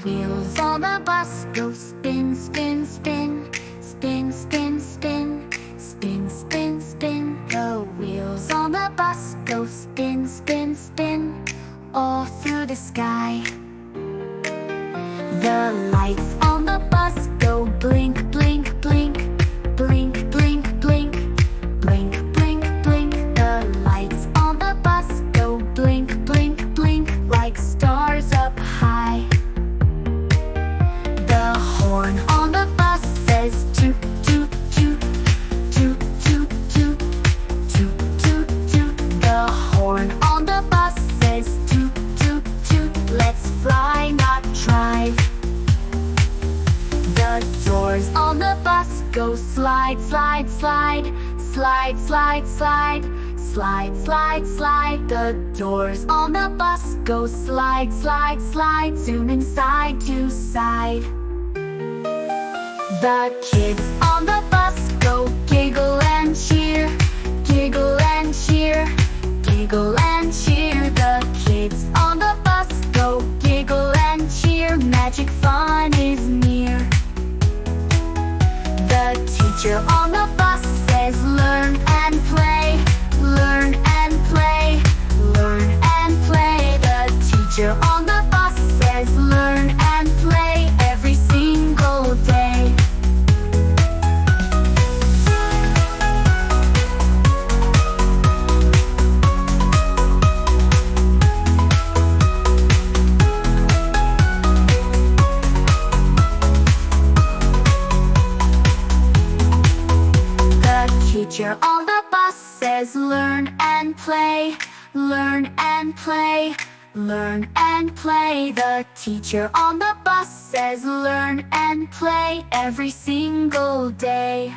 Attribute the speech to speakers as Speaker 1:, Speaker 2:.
Speaker 1: wheels on the bus go spin, spin, spin. Spin, spin, spin. Spin, spin, spin. The wheels on the bus go spin, spin, spin. All through the sky. The lights on the bus go blink, blink, blink. Blink, blink, blink. Blink, blink, blink. The lights on the bus go blink, blink, blink. Like stars up high. The horn on the bus says toot, toot, toot. Toot, toot, toot. Toot, toot, toot. The horn on the bus says toot, toot, toot. Let's fly, not drive. The doors on the bus go slide, slide, slide. Slide, slide, slide. Slide, slide, slide. The doors on the bus go slide, slide, slide. Zooming side to side. The kids on the bus go giggle and cheer. Giggle and cheer. Giggle and cheer. The kids on the bus go giggle and cheer. Magic fun is near. The teacher on the bus says learn and play. Learn and play. Learn and play. The teacher on the bus says learn and play every single day. Teacher on the bus says learn and play. Learn and play. Learn and play. The teacher on the bus says learn and play every single day.